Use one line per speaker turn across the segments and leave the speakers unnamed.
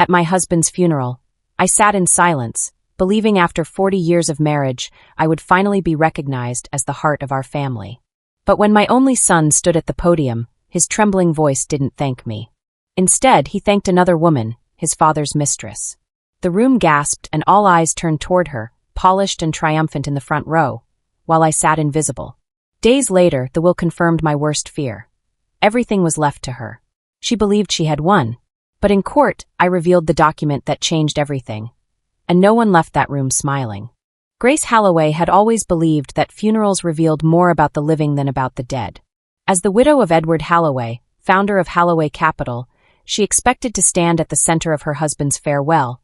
At my husband's funeral, I sat in silence, believing after 40 years of marriage I would finally be recognized as the heart of our family. But when my only son stood at the podium, his trembling voice didn't thank me. Instead, he thanked another woman, his father's mistress. The room gasped and all eyes turned toward her, polished and triumphant in the front row, while I sat invisible. Days later, the will confirmed my worst fear. Everything was left to her. She believed she had won. But in court, I revealed the document that changed everything. And no one left that room smiling. Grace Halloway had always believed that funerals revealed more about the living than about the dead. As the widow of Edward Halloway, founder of Halloway Capital, she expected to stand at the center of her husband's farewell,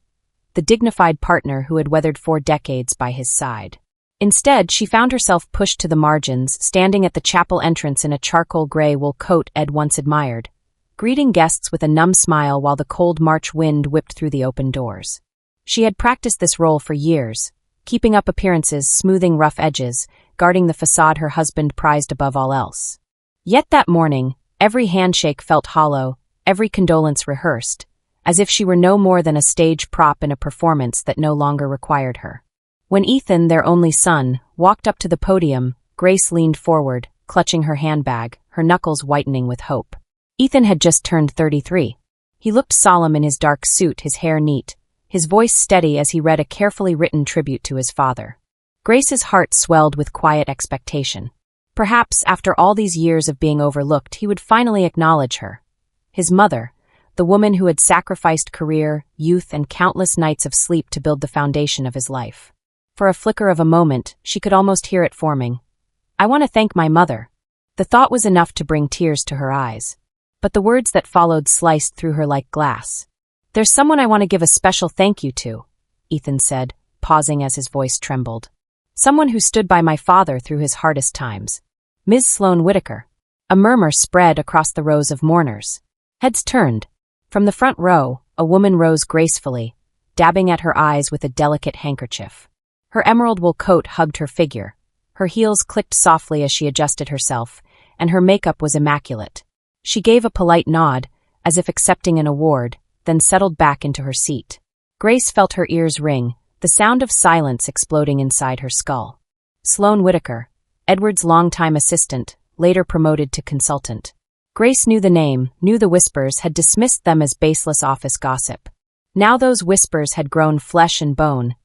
the dignified partner who had weathered 4 decades by his side. Instead, she found herself pushed to the margins, standing at the chapel entrance in a charcoal gray wool coat Ed once admired, greeting guests with a numb smile while the cold March wind whipped through the open doors. She had practiced this role for years, keeping up appearances, smoothing rough edges, guarding the facade her husband prized above all else. Yet that morning, every handshake felt hollow, every condolence rehearsed, as if she were no more than a stage prop in a performance that no longer required her. When Ethan, their only son, walked up to the podium, Grace leaned forward, clutching her handbag, her knuckles whitening with hope. Ethan had just turned 33. He looked solemn in his dark suit, his hair neat, his voice steady as he read a carefully written tribute to his father. Grace's heart swelled with quiet expectation. Perhaps, after all these years of being overlooked, he would finally acknowledge her. His mother, the woman who had sacrificed career, youth, and countless nights of sleep to build the foundation of his life. For a flicker of a moment, she could almost hear it forming. "I want to thank my mother." The thought was enough to bring tears to her eyes. But the words that followed sliced through her like glass. "There's someone I want to give a special thank you to," Ethan said, pausing as his voice trembled. "Someone who stood by my father through his hardest times. Ms. Sloane Whitaker." A murmur spread across the rows of mourners. Heads turned. From the front row, a woman rose gracefully, dabbing at her eyes with a delicate handkerchief. Her emerald wool coat hugged her figure. Her heels clicked softly as she adjusted herself, and her makeup was immaculate. She gave a polite nod, as if accepting an award, then settled back into her seat. Grace felt her ears ring, the sound of silence exploding inside her skull. Sloane Whitaker, Edward's longtime assistant, later promoted to consultant. Grace knew the name, knew the whispers, had dismissed them as baseless office gossip. Now those whispers had grown flesh and bone,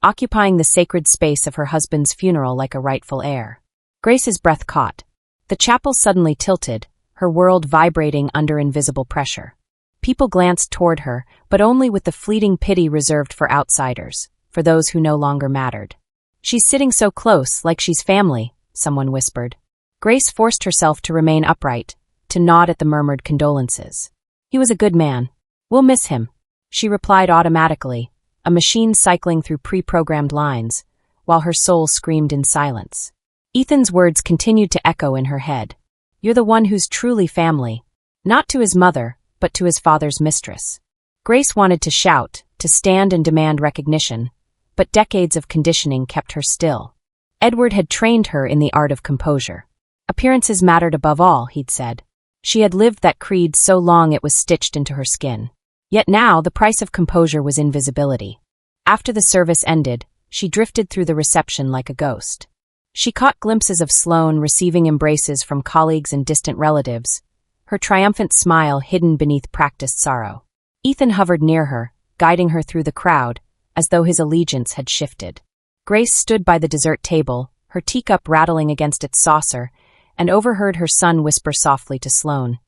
occupying the sacred space of her husband's funeral like a rightful heir. Grace's breath caught. The chapel suddenly tilted, her world vibrating under invisible pressure. People glanced toward her, but only with the fleeting pity reserved for outsiders, for those who no longer mattered. "She's sitting so close, like she's family," someone whispered. Grace forced herself to remain upright, to nod at the murmured condolences. "He was a good man. We'll miss him," she replied automatically, a machine cycling through pre-programmed lines, while her soul screamed in silence. Ethan's words continued to echo in her head. "You're the one who's truly family." Not to his mother, but to his father's mistress. Grace wanted to shout, to stand and demand recognition, but decades of conditioning kept her still. Edward had trained her in the art of composure. Appearances mattered above all, he'd said. She had lived that creed so long it was stitched into her skin. Yet now the price of composure was invisibility. After the service ended, she drifted through the reception like a ghost. She caught glimpses of Sloane receiving embraces from colleagues and distant relatives, her triumphant smile hidden beneath practiced sorrow. Ethan hovered near her, guiding her through the crowd, as though his allegiance had shifted. Grace stood by the dessert table, her teacup rattling against its saucer, and overheard her son whisper softly to Sloane,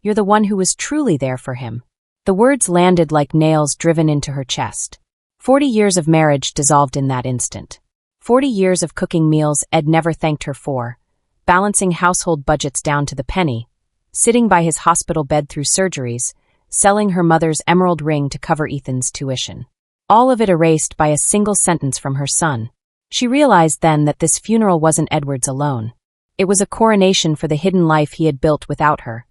"You're the one who was truly there for him." The words landed like nails driven into her chest. 40 years of marriage dissolved in that instant. 40 years of cooking meals Ed never thanked her for, balancing household budgets down to the penny, sitting by his hospital bed through surgeries, selling her mother's emerald ring to cover Ethan's tuition. All of it erased by a single sentence from her son. She realized then that this funeral wasn't Edward's alone. It was a coronation for the hidden life he had built without her,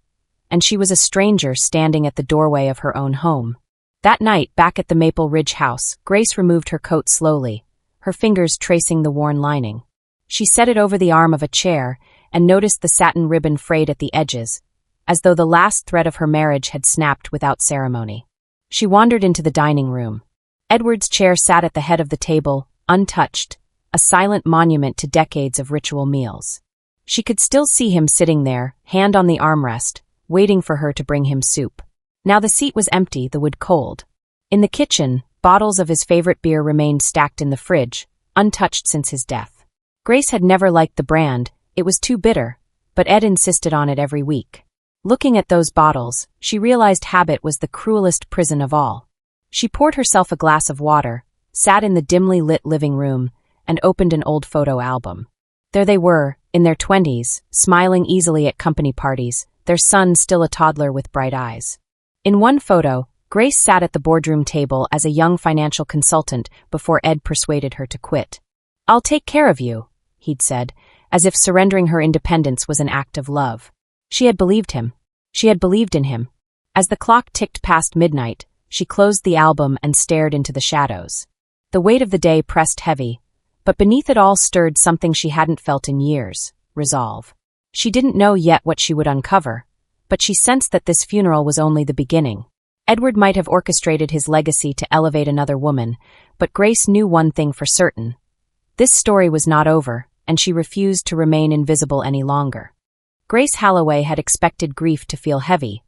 and she was a stranger standing at the doorway of her own home. That night, back at the Maple Ridge house, Grace removed her coat slowly, her fingers tracing the worn lining. She set it over the arm of a chair and noticed the satin ribbon frayed at the edges, as though the last thread of her marriage had snapped without ceremony. She wandered into the dining room. Edward's chair sat at the head of the table, untouched, a silent monument to decades of ritual meals. She could still see him sitting there, hand on the armrest, waiting for her to bring him soup. Now the seat was empty, the wood cold. In the kitchen, bottles of his favorite beer remained stacked in the fridge, untouched since his death. Grace had never liked the brand, it was too bitter, but Ed insisted on it every week. Looking at those bottles, she realized habit was the cruelest prison of all. She poured herself a glass of water, sat in the dimly lit living room, and opened an old photo album. There they were, in their 20s, smiling easily at company parties, their son still a toddler with bright eyes. In one photo, Grace sat at the boardroom table as a young financial consultant before Ed persuaded her to quit. "I'll take care of you," he'd said, as if surrendering her independence was an act of love. She had believed him. She had believed in him. As the clock ticked past midnight, she closed the album and stared into the shadows. The weight of the day pressed heavy, but beneath it all stirred something she hadn't felt in years: resolve. She didn't know yet what she would uncover, but she sensed that this funeral was only the beginning. Edward might have orchestrated his legacy to elevate another woman, but Grace knew one thing for certain. This story was not over, and she refused to remain invisible any longer. Grace Holloway had expected grief to feel heavy,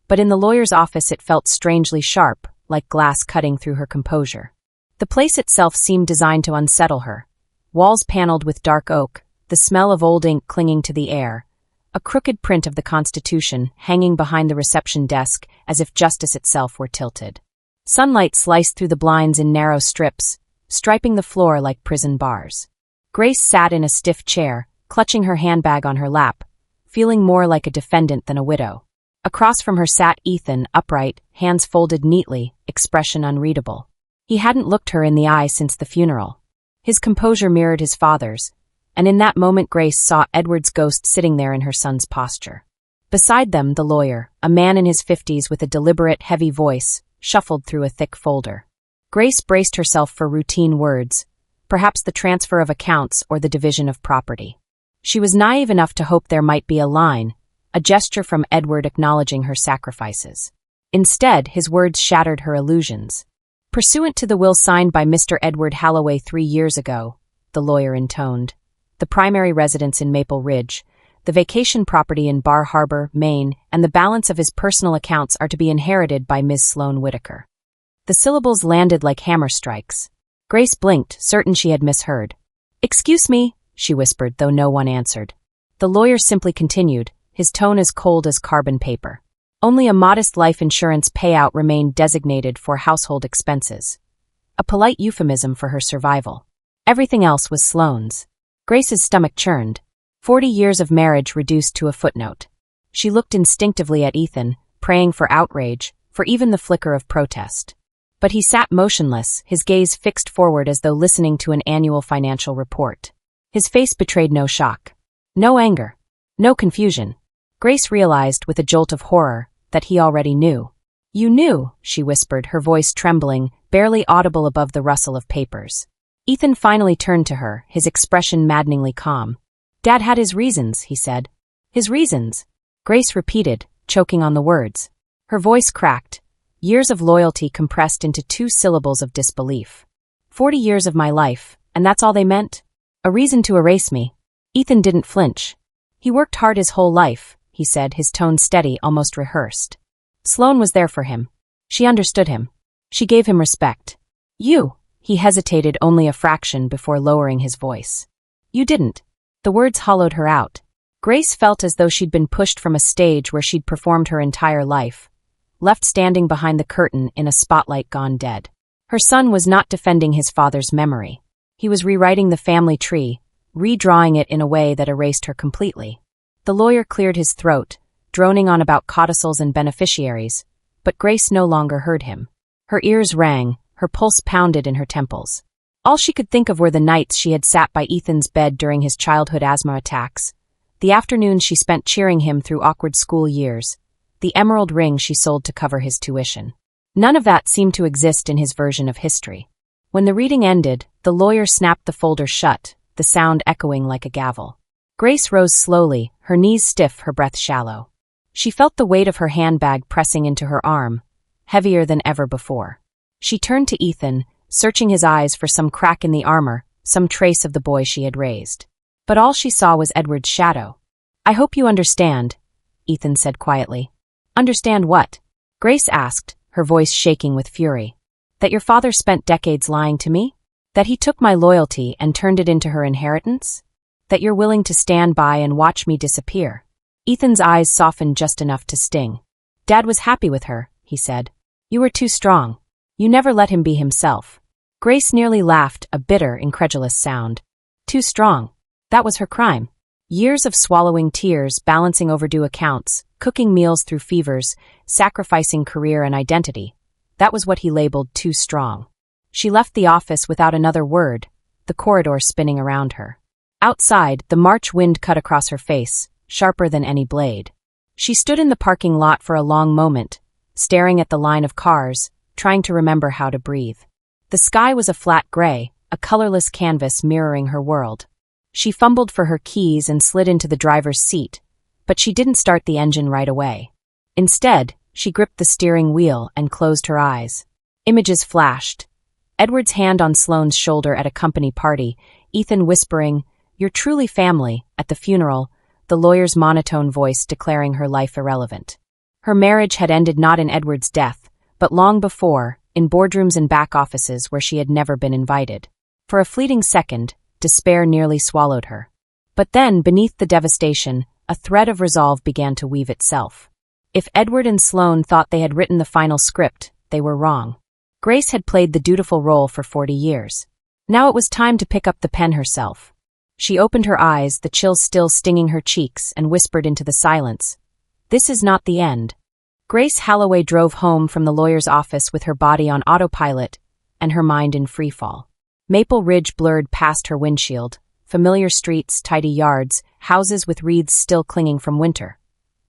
but in the lawyer's office it felt strangely sharp, like glass cutting through her composure. The place itself seemed designed to unsettle her. Walls paneled with dark oak, the smell of old ink clinging to the air, a crooked print of the Constitution hanging behind the reception desk as if justice itself were tilted. Sunlight sliced through the blinds in narrow strips, striping the floor like prison bars. Grace sat in a stiff chair, clutching her handbag on her lap, feeling more like a defendant than a widow. Across from her sat Ethan, upright, hands folded neatly, expression unreadable. He hadn't looked her in the eye since the funeral. His composure mirrored his father's, and in that moment Grace saw Edward's ghost sitting there in her son's posture. Beside them, the lawyer, a man in his 50s with a deliberate, heavy voice, shuffled through a thick folder. Grace braced herself for routine words, perhaps the transfer of accounts or the division of property. She was naive enough to hope there might be a line, a gesture from Edward acknowledging her sacrifices. Instead, his words shattered her illusions. "Pursuant to the will signed by Mr. Edward Holloway 3 years ago," the lawyer intoned, "the primary residence in Maple Ridge, the vacation property in Bar Harbor, Maine, and the balance of his personal accounts are to be inherited by Ms. Sloane Whitaker." The syllables landed like hammer strikes. Grace blinked, certain she had misheard. "Excuse me," she whispered, though no one answered. The lawyer simply continued, his tone as cold as carbon paper. Only a modest life insurance payout remained designated for household expenses, a polite euphemism for her survival. Everything else was Sloane's. Grace's stomach churned. 40 years of marriage reduced to a footnote. She looked instinctively at Ethan, praying for outrage, for even the flicker of protest. But he sat motionless, his gaze fixed forward as though listening to an annual financial report. His face betrayed no shock. No anger. No confusion. Grace realized, with a jolt of horror, that he already knew. "You knew," she whispered, her voice trembling, barely audible above the rustle of papers. Ethan finally turned to her, his expression maddeningly calm. "Dad had his reasons," he said. "His reasons," Grace repeated, choking on the words. Her voice cracked, years of loyalty compressed into 2 syllables of disbelief. 40 years of my life, and that's all they meant? A reason to erase me. Ethan didn't flinch. "He worked hard his whole life," he said, his tone steady, almost rehearsed. Sloane was there for him. She understood him. She gave him respect. "You," he hesitated only a fraction before lowering his voice. "You didn't." The words hollowed her out. Grace felt as though she'd been pushed from a stage where she'd performed her entire life, left standing behind the curtain in a spotlight gone dead. Her son was not defending his father's memory. He was rewriting the family tree, redrawing it in a way that erased her completely. The lawyer cleared his throat, droning on about codicils and beneficiaries, but Grace no longer heard him. Her ears rang, her pulse pounded in her temples. All she could think of were the nights she had sat by Ethan's bed during his childhood asthma attacks, the afternoons she spent cheering him through awkward school years, the emerald ring she sold to cover his tuition. None of that seemed to exist in his version of history. When the reading ended, the lawyer snapped the folder shut, the sound echoing like a gavel. Grace rose slowly, her knees stiff, her breath shallow. She felt the weight of her handbag pressing into her arm, heavier than ever before. She turned to Ethan, searching his eyes for some crack in the armor, some trace of the boy she had raised. But all she saw was Edward's shadow. "I hope you understand," Ethan said quietly. "Understand what?" Grace asked, her voice shaking with fury. "That your father spent decades lying to me? That he took my loyalty and turned it into her inheritance? That you're willing to stand by and watch me disappear?" Ethan's eyes softened just enough to sting. "Dad was happy with her," he said. "You were too strong. You never let him be himself." Grace nearly laughed, a bitter, incredulous sound. Too strong. That was her crime. Years of swallowing tears, balancing overdue accounts, cooking meals through fevers, sacrificing career and identity. That was what he labeled too strong. She left the office without another word, the corridor spinning around her. Outside, the March wind cut across her face, sharper than any blade. She stood in the parking lot for a long moment, staring at the line of cars, trying to remember how to breathe. The sky was a flat gray, a colorless canvas mirroring her world. She fumbled for her keys and slid into the driver's seat, but she didn't start the engine right away. Instead, she gripped the steering wheel and closed her eyes. Images flashed. Edward's hand on Sloane's shoulder at a company party, Ethan whispering, "You're truly family," at the funeral, the lawyer's monotone voice declaring her life irrelevant. Her marriage had ended not in Edward's death, but long before, in boardrooms and back offices where she had never been invited. For a fleeting second, despair nearly swallowed her. But then, beneath the devastation, a thread of resolve began to weave itself. If Edward and Sloane thought they had written the final script, they were wrong. Grace had played the dutiful role for 40 years. Now it was time to pick up the pen herself. She opened her eyes, the chills still stinging her cheeks, and whispered into the silence, "This is not the end." Grace Halloway drove home from the lawyer's office with her body on autopilot and her mind in freefall. Maple Ridge blurred past her windshield, familiar streets, tidy yards, houses with wreaths still clinging from winter.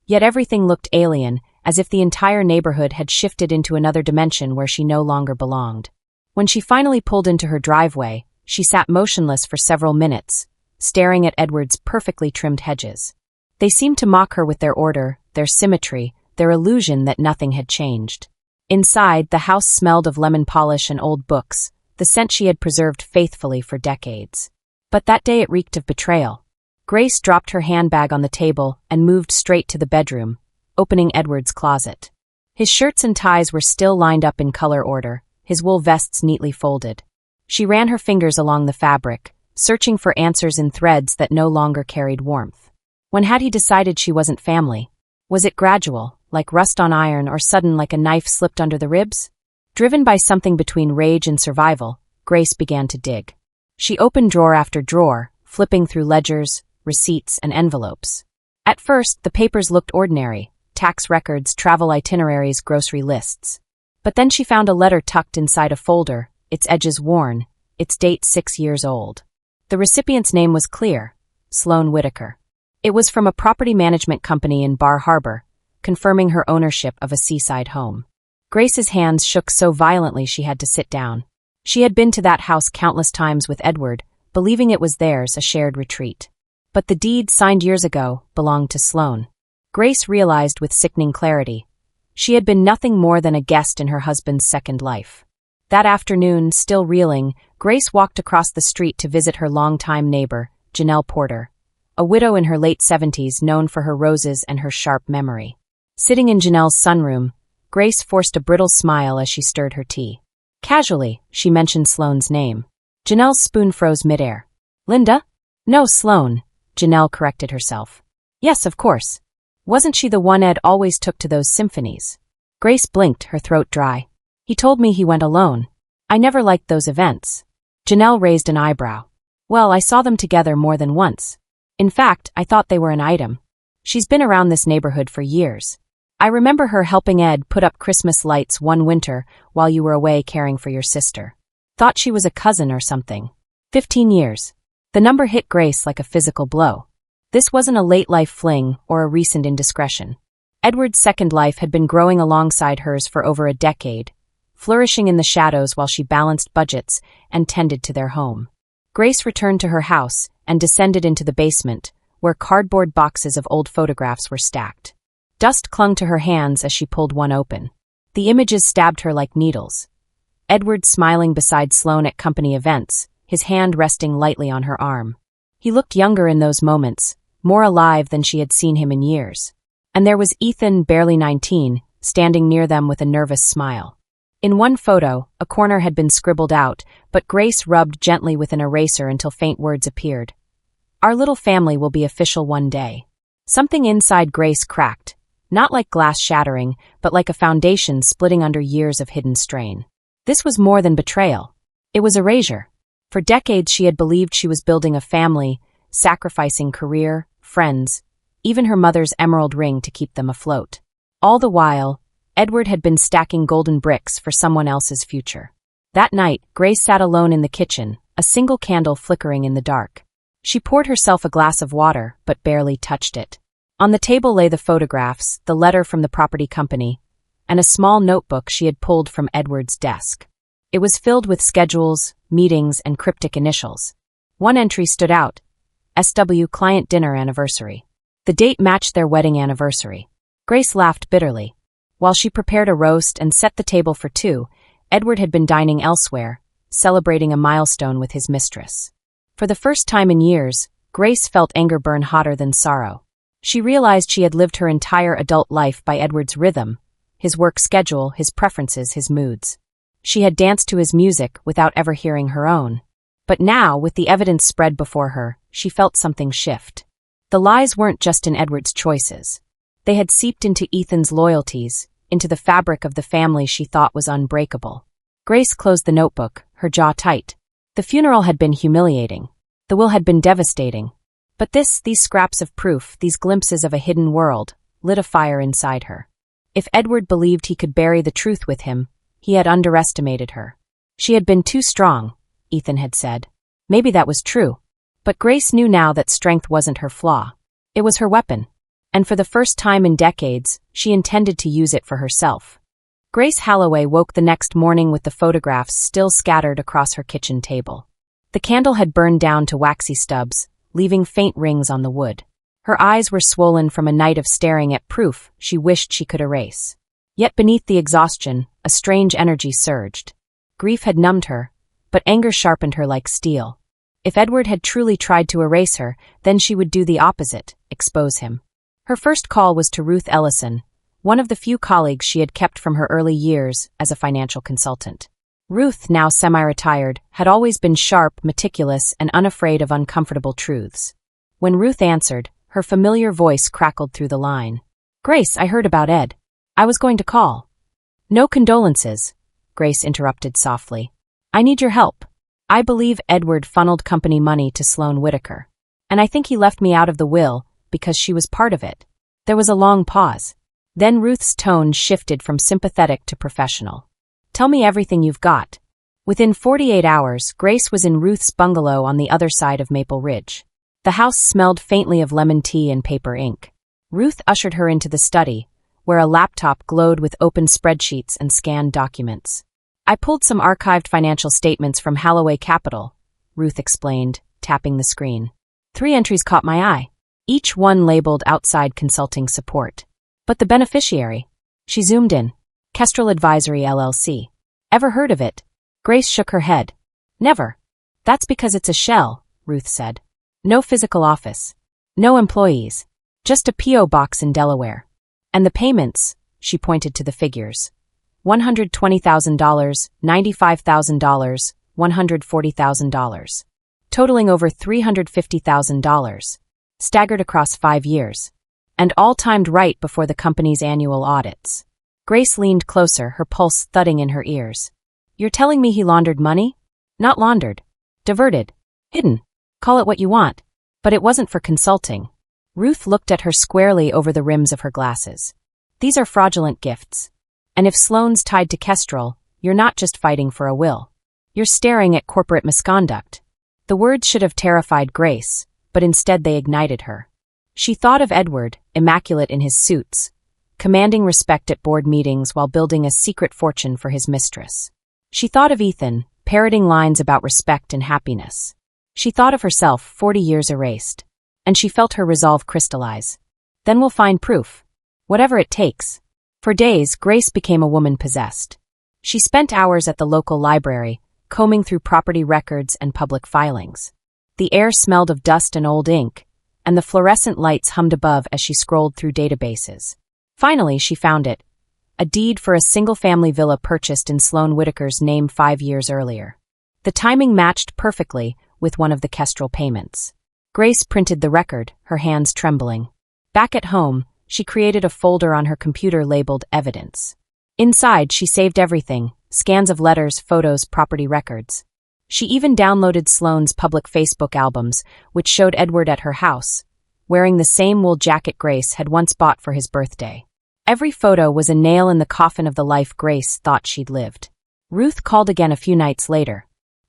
Yet everything looked alien, as if the entire neighborhood had shifted into another dimension where she no longer belonged. When she finally pulled into her driveway, she sat motionless for several minutes, staring at Edward's perfectly trimmed hedges. They seemed to mock her with their order, their symmetry, their illusion that nothing had changed. Inside, the house smelled of lemon polish and old books, the scent she had preserved faithfully for decades. But that day it reeked of betrayal. Grace dropped her handbag on the table and moved straight to the bedroom, opening Edward's closet. His shirts and ties were still lined up in color order, his wool vests neatly folded. She ran her fingers along the fabric, searching for answers in threads that no longer carried warmth. When had he decided she wasn't family? Was it gradual, like rust on iron, or sudden like a knife slipped under the ribs? Driven by something between rage and survival, Grace began to dig. She opened drawer after drawer, flipping through ledgers, receipts, and envelopes. At first, the papers looked ordinary, tax records, travel itineraries, grocery lists. But then she found a letter tucked inside a folder, its edges worn, its date 6 years old. The recipient's name was clear, Sloane Whitaker. It was from a property management company in Bar Harbor, confirming her ownership of a seaside home. Grace's hands shook so violently she had to sit down. She had been to that house countless times with Edward, believing it was theirs, a shared retreat. But the deed, signed years ago, belonged to Sloane. Grace realized with sickening clarity. She had been nothing more than a guest in her husband's second life. That afternoon, still reeling, Grace walked across the street to visit her longtime neighbor, Janelle Porter, a widow in her late 70s known for her roses and her sharp memory. Sitting in Janelle's sunroom, Grace forced a brittle smile as she stirred her tea. Casually, she mentioned Sloane's name. Janelle's spoon froze midair. "Linda?" "No, Sloane," Janelle corrected herself. "Yes, of course. Wasn't she the one Ed always took to those symphonies?" Grace blinked, her throat dry. "He told me he went alone. I never liked those events." Janelle raised an eyebrow. "Well, I saw them together more than once. In fact, I thought they were an item. She's been around this neighborhood for years. I remember her helping Ed put up Christmas lights one winter while you were away caring for your sister. Thought she was a cousin or something. 15 years. The number hit Grace like a physical blow. This wasn't a late-life fling or a recent indiscretion. Edward's second life had been growing alongside hers for over a decade, flourishing in the shadows while she balanced budgets and tended to their home. Grace returned to her house and descended into the basement, where cardboard boxes of old photographs were stacked. Dust clung to her hands as she pulled one open. The images stabbed her like needles. Edward smiling beside Sloane at company events, his hand resting lightly on her arm. He looked younger in those moments, more alive than she had seen him in years. And there was Ethan, barely 19, standing near them with a nervous smile. In one photo, a corner had been scribbled out, but Grace rubbed gently with an eraser until faint words appeared. "Our little family will be official one day." Something inside Grace cracked, not like glass shattering, but like a foundation splitting under years of hidden strain. This was more than betrayal. It was erasure. For decades she had believed she was building a family, sacrificing career, friends, even her mother's emerald ring to keep them afloat. All the while, Edward had been stacking golden bricks for someone else's future. That night, Grace sat alone in the kitchen, a single candle flickering in the dark. She poured herself a glass of water, but barely touched it. On the table lay the photographs, the letter from the property company, and a small notebook she had pulled from Edward's desk. It was filled with schedules, meetings, and cryptic initials. One entry stood out: SW Client Dinner Anniversary. The date matched their wedding anniversary. Grace laughed bitterly. While she prepared a roast and set the table for two, Edward had been dining elsewhere, celebrating a milestone with his mistress. For the first time in years, Grace felt anger burn hotter than sorrow. She realized she had lived her entire adult life by Edward's rhythm, his work schedule, his preferences, his moods. She had danced to his music without ever hearing her own. But now, with the evidence spread before her, she felt something shift. The lies weren't just in Edward's choices. They had seeped into Ethan's loyalties, into the fabric of the family she thought was unbreakable. Grace closed the notebook, her jaw tight. The funeral had been humiliating. The will had been devastating. But these scraps of proof, these glimpses of a hidden world, lit a fire inside her. If Edward believed he could bury the truth with him, he had underestimated her. She had been too strong, Ethan had said. Maybe that was true. But Grace knew now that strength wasn't her flaw. It was her weapon. And for the first time in decades, she intended to use it for herself. Grace Halloway woke the next morning with the photographs still scattered across her kitchen table. The candle had burned down to waxy stubs, leaving faint rings on the wood. Her eyes were swollen from a night of staring at proof she wished she could erase. Yet beneath the exhaustion, a strange energy surged. Grief had numbed her, but anger sharpened her like steel. If Edward had truly tried to erase her, then she would do the opposite, expose him. Her first call was to Ruth Ellison, one of the few colleagues she had kept from her early years as a financial consultant. Ruth, now semi-retired, had always been sharp, meticulous, and unafraid of uncomfortable truths. When Ruth answered, her familiar voice crackled through the line. "Grace, I heard about Ed. I was going to call." "No condolences," Grace interrupted softly. "I need your help. I believe Edward funneled company money to Sloane Whitaker. And I think he left me out of the will because she was part of it." There was a long pause. Then Ruth's tone shifted from sympathetic to professional. "Tell me everything you've got." Within 48 hours, Grace was in Ruth's bungalow on the other side of Maple Ridge. The house smelled faintly of lemon tea and paper ink. Ruth ushered her into the study, where a laptop glowed with open spreadsheets and scanned documents. "I pulled some archived financial statements from Halloway Capital," Ruth explained, tapping the screen. 3 entries caught my eye, each one labeled outside consulting support. "But the beneficiary?" She zoomed in. "Kestrel Advisory LLC. Ever heard of it?" Grace shook her head. "Never." "That's because it's a shell," Ruth said. "No physical office. No employees. Just a P.O. box in Delaware. And the payments," she pointed to the figures. $120,000, $95,000, $140,000. Totaling over $350,000. Staggered across 5 years. And all timed right before the company's annual audits. Grace leaned closer, her pulse thudding in her ears. "You're telling me he laundered money?" "Not laundered. Diverted. Hidden. Call it what you want. But it wasn't for consulting." Ruth looked at her squarely over the rims of her glasses. "These are fraudulent gifts. And if Sloane's tied to Kestrel, you're not just fighting for a will. You're staring at corporate misconduct." The words should have terrified Grace, but instead they ignited her. She thought of Edward, immaculate in his suits, commanding respect at board meetings while building a secret fortune for his mistress. She thought of Ethan, parroting lines about respect and happiness. She thought of herself, 40 years erased. And she felt her resolve crystallize. "Then we'll find proof. Whatever it takes." For days, Grace became a woman possessed. She spent hours at the local library, combing through property records and public filings. The air smelled of dust and old ink, and the fluorescent lights hummed above as she scrolled through databases. Finally, she found it. A deed for a single-family villa purchased in Sloane Whitaker's name 5 years earlier. The timing matched perfectly with one of the Kestrel payments. Grace printed the record, her hands trembling. Back at home, she created a folder on her computer labeled Evidence. Inside, she saved everything: scans of letters, photos, property records. She even downloaded Sloane's public Facebook albums, which showed Edward at her house, wearing the same wool jacket Grace had once bought for his birthday. Every photo was a nail in the coffin of the life Grace thought she'd lived. Ruth called again a few nights later.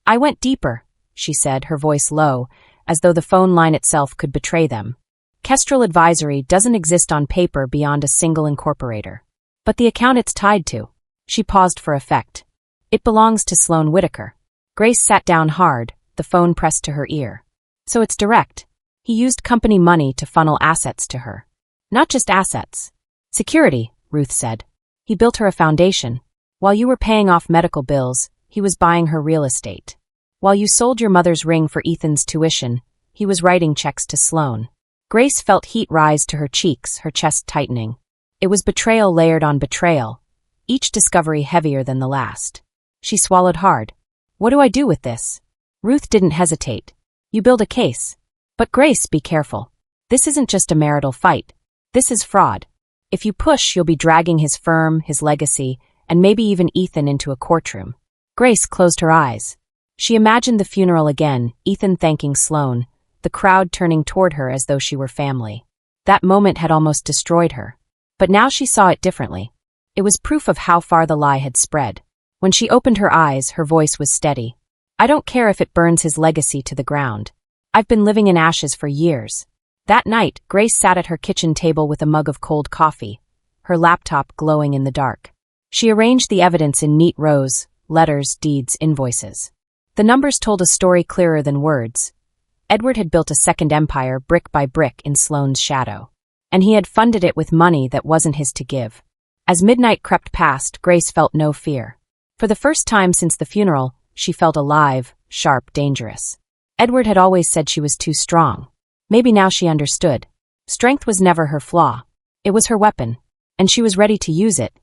"I went deeper," she said, her voice low, as though the phone line itself could betray them. "Kestrel Advisory doesn't exist on paper beyond a single incorporator. But the account it's tied to." She paused for effect. "It belongs to Sloane Whitaker." Grace sat down hard, the phone pressed to her ear. "So it's direct. He used company money to funnel assets to her." "Not just assets. Security," Ruth said. "He built her a foundation. While you were paying off medical bills, he was buying her real estate. While you sold your mother's ring for Ethan's tuition, he was writing checks to Sloane." Grace felt heat rise to her cheeks, her chest tightening. It was betrayal layered on betrayal, each discovery heavier than the last. She swallowed hard. "What do I do with this?" Ruth didn't hesitate. "You build a case. But Grace, be careful. This isn't just a marital fight. This is fraud. If you push, you'll be dragging his firm, his legacy, and maybe even Ethan into a courtroom." Grace closed her eyes. She imagined the funeral again, Ethan thanking Sloane, the crowd turning toward her as though she were family. That moment had almost destroyed her. But now she saw it differently. It was proof of how far the lie had spread. When she opened her eyes, her voice was steady. "I don't care if it burns his legacy to the ground. I've been living in ashes for years." That night, Grace sat at her kitchen table with a mug of cold coffee, her laptop glowing in the dark. She arranged the evidence in neat rows: letters, deeds, invoices. The numbers told a story clearer than words. Edward had built a second empire brick by brick in Sloane's shadow. And he had funded it with money that wasn't his to give. As midnight crept past, Grace felt no fear. For the first time since the funeral, she felt alive, sharp, dangerous. Edward had always said she was too strong. Maybe now she understood. Strength was never her flaw. It was her weapon. And she was ready to use it.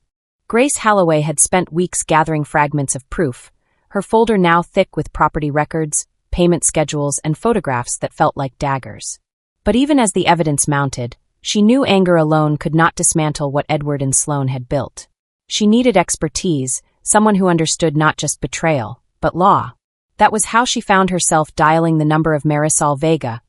Grace Halloway had spent weeks gathering fragments of proof, her folder now thick with property records, payment schedules, and photographs that felt like daggers. But even as the evidence mounted, she knew anger alone could not dismantle what Edward and Sloane had built. She needed expertise, someone who understood not just betrayal, but law. That was how she found herself dialing the number of Marisol Vega,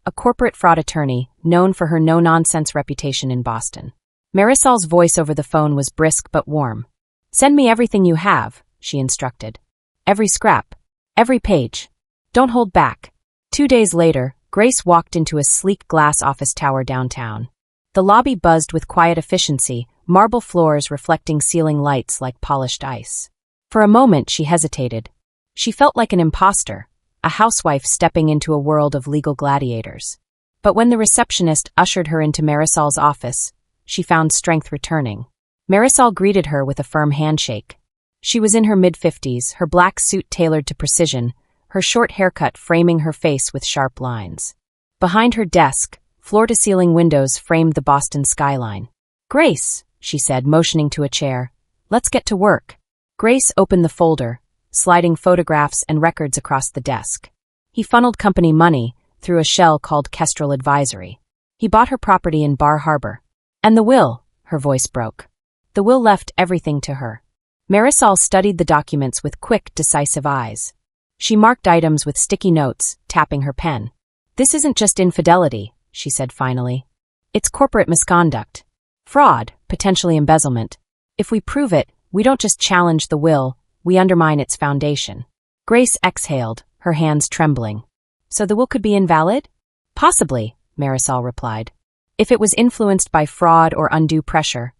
a corporate fraud attorney known for her no-nonsense reputation in Boston. Marisol's voice over the phone was brisk but warm. "Send me everything you have," she instructed. "Every scrap. Every page. Don't hold back." 2 days later, Grace walked into a sleek glass office tower downtown. The lobby buzzed with quiet efficiency, marble floors reflecting ceiling lights like polished ice. For a moment, she hesitated. She felt like an imposter, a housewife stepping into a world of legal gladiators. But when the receptionist ushered her into Marisol's office, she found strength returning. Marisol greeted her with a firm handshake. She was in her mid-50s, her black suit tailored to precision, her short haircut framing her face with sharp lines. Behind her desk, floor-to-ceiling windows framed the Boston skyline. "Grace," she said, motioning to a chair, "let's get to work." Grace opened the folder, sliding photographs and records across the desk. He funneled company money through a shell called Kestrel Advisory. He bought her property in Bar Harbor. "And the will," her voice broke. "The will left everything to her." Marisol studied the documents with quick, decisive eyes. She marked items with sticky notes, tapping her pen. "This isn't just infidelity," she said finally. "It's corporate misconduct. Fraud, potentially embezzlement. If we prove it, we don't just challenge the will, we undermine its foundation." Grace exhaled, her hands trembling. "So the will could be invalid?" "Possibly," Marisol replied. "If it was influenced by fraud or undue pressure,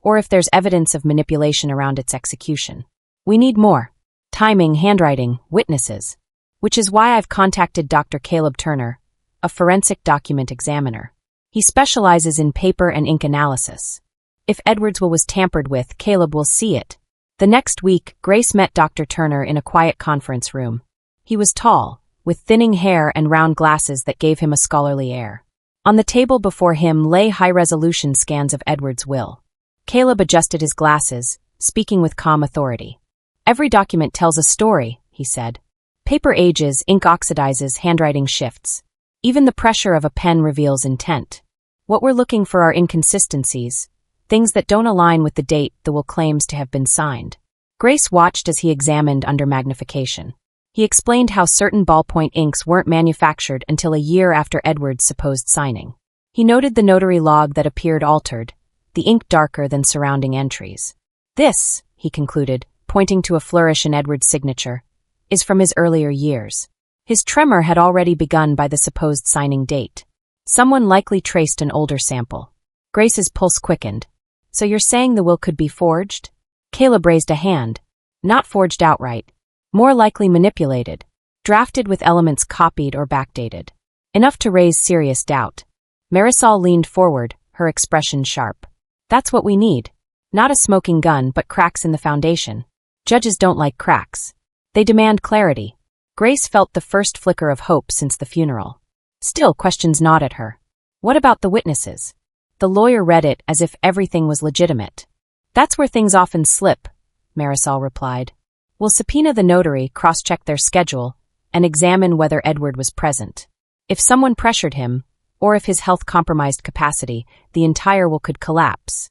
or if there's evidence of manipulation around its execution. We need more. Timing, handwriting, witnesses. Which is why I've contacted Dr. Caleb Turner, a forensic document examiner. He specializes in paper and ink analysis. If Edward's will was tampered with, Caleb will see it. The next week, Grace met Dr. Turner in a quiet conference room. He was tall, with thinning hair and round glasses that gave him a scholarly air. On the table before him lay high-resolution scans of Edward's will. Caleb adjusted his glasses, speaking with calm authority. "Every document tells a story," he said. "Paper ages, ink oxidizes, handwriting shifts. Even the pressure of a pen reveals intent. What we're looking for are inconsistencies, things that don't align with the date the will claims to have been signed." Grace watched as he examined under magnification. He explained how certain ballpoint inks weren't manufactured until a year after Edward's supposed signing. He noted the notary log that appeared altered, the ink darker than surrounding entries. "This," he concluded, pointing to a flourish in Edward's signature, "is from his earlier years." His tremor had already begun by the supposed signing date. Someone likely traced an older sample. Grace's pulse quickened. "So you're saying the will could be forged?" Caleb raised a hand. "Not forged outright. More likely manipulated. Drafted with elements copied or backdated. Enough to raise serious doubt." Marisol leaned forward, her expression sharp. "That's what we need. Not a smoking gun, but cracks in the foundation. Judges don't like cracks. They demand clarity." Grace felt the first flicker of hope since the funeral. Still, questions gnawed at her. What about the witnesses? The lawyer read it as if everything was legitimate. "That's where things often slip," Marisol replied. "We'll subpoena the notary, cross-check their schedule, and examine whether Edward was present. If someone pressured him, or if his health compromised capacity, the entire will could collapse."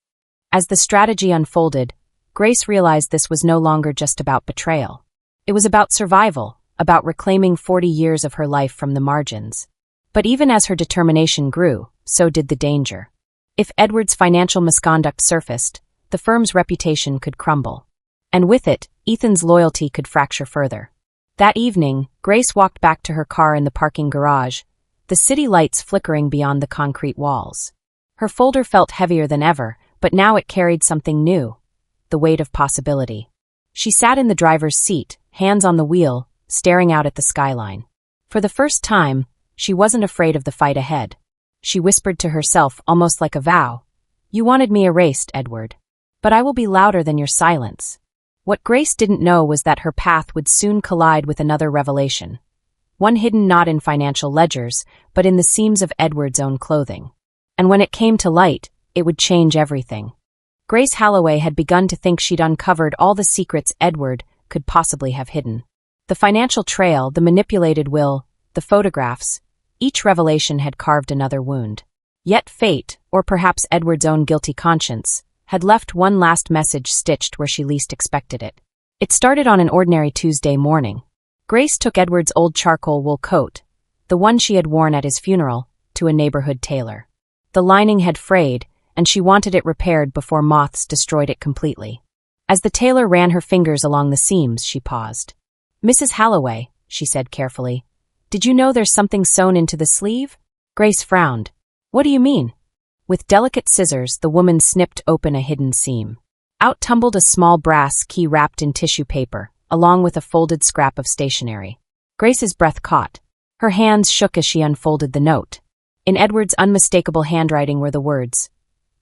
As the strategy unfolded, Grace realized this was no longer just about betrayal. It was about survival, about reclaiming 40 years of her life from the margins. But even as her determination grew, so did the danger. If Edward's financial misconduct surfaced, the firm's reputation could crumble. And with it, Ethan's loyalty could fracture further. That evening, Grace walked back to her car in the parking garage, the city lights flickering beyond the concrete walls. Her folder felt heavier than ever, but now it carried something new, the weight of possibility. She sat in the driver's seat, hands on the wheel, staring out at the skyline. For the first time, she wasn't afraid of the fight ahead. She whispered to herself almost like a vow, "You wanted me erased, Edward. But I will be louder than your silence." What Grace didn't know was that her path would soon collide with another revelation. One hidden not in financial ledgers, but in the seams of Edward's own clothing. And when it came to light, it would change everything. Grace Halloway had begun to think she'd uncovered all the secrets Edward could possibly have hidden. The financial trail, the manipulated will, the photographs, each revelation had carved another wound. Yet fate, or perhaps Edward's own guilty conscience, had left one last message stitched where she least expected it. It started on an ordinary Tuesday morning. Grace took Edward's old charcoal wool coat, the one she had worn at his funeral, to a neighborhood tailor. The lining had frayed, and she wanted it repaired before moths destroyed it completely. As the tailor ran her fingers along the seams, she paused. "Mrs. Halloway," she said carefully, "did you know there's something sewn into the sleeve?" Grace frowned. "What do you mean?" With delicate scissors, the woman snipped open a hidden seam. Out tumbled a small brass key wrapped in tissue paper, along with a folded scrap of stationery. Grace's breath caught. Her hands shook as she unfolded the note. In Edward's unmistakable handwriting were the words,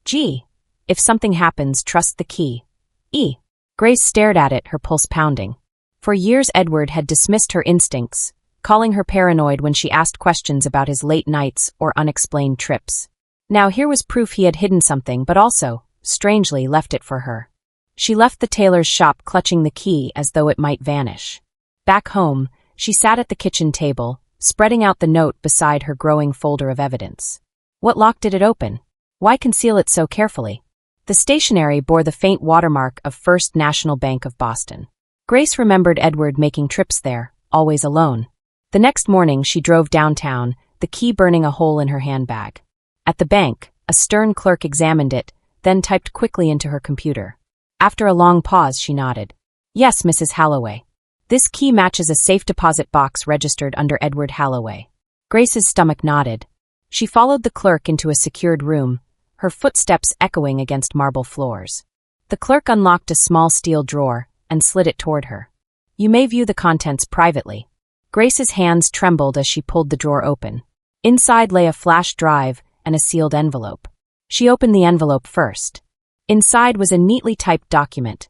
"G. If something happens, trust the key. E." Grace stared at it, her pulse pounding. For years Edward had dismissed her instincts, calling her paranoid when she asked questions about his late nights or unexplained trips. Now here was proof he had hidden something, but also, strangely, left it for her. She left the tailor's shop clutching the key as though it might vanish. Back home, she sat at the kitchen table, spreading out the note beside her growing folder of evidence. What lock did it open? Why conceal it so carefully? The stationery bore the faint watermark of First National Bank of Boston. Grace remembered Edward making trips there, always alone. The next morning she drove downtown, the key burning a hole in her handbag. At the bank, a stern clerk examined it, then typed quickly into her computer. After a long pause, she nodded. "Yes, Mrs. Halloway. This key matches a safe deposit box registered under Edward Halloway." Grace's stomach knotted. She followed the clerk into a secured room, her footsteps echoing against marble floors. The clerk unlocked a small steel drawer and slid it toward her. "You may view the contents privately." Grace's hands trembled as she pulled the drawer open. Inside lay a flash drive and a sealed envelope. She opened the envelope first. Inside was a neatly typed document,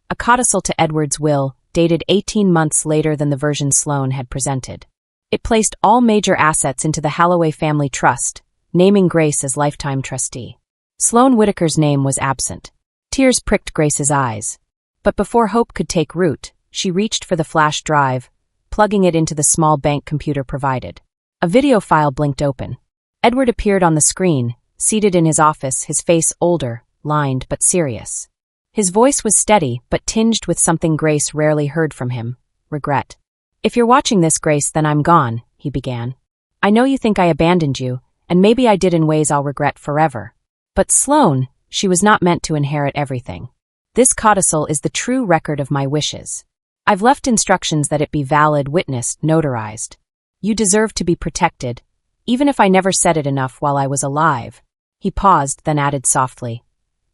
a codicil to Edward's will, dated 18 months later than the version Sloane had presented. It placed all major assets into the Halloway family trust, naming Grace as lifetime trustee. Sloane Whitaker's name was absent. Tears pricked Grace's eyes. But before hope could take root, she reached for the flash drive, plugging it into the small bank computer provided. A video file blinked open. Edward appeared on the screen, seated in his office, his face older, lined but serious. His voice was steady, but tinged with something Grace rarely heard from him: regret. "If you're watching this, Grace, then I'm gone," he began. "I know you think I abandoned you, and maybe I did in ways I'll regret forever. But Sloane, she was not meant to inherit everything. This codicil is the true record of my wishes. I've left instructions that it be valid, witnessed, notarized. You deserve to be protected, even if I never said it enough while I was alive." He paused, then added softly,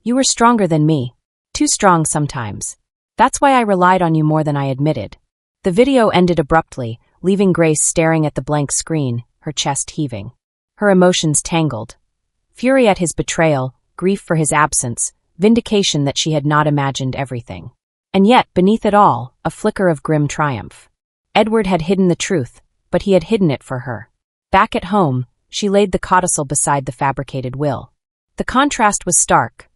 "You were stronger than me. Too strong sometimes. That's why I relied on you more than I admitted." The video ended abruptly, leaving Grace staring at the blank screen, her chest heaving. Her emotions tangled. Fury at his betrayal, grief for his absence, vindication that she had not imagined everything. And yet, beneath it all, a flicker of grim triumph. Edward had hidden the truth, but he had hidden it for her. Back at home, she laid the codicil beside the fabricated will. The contrast was stark.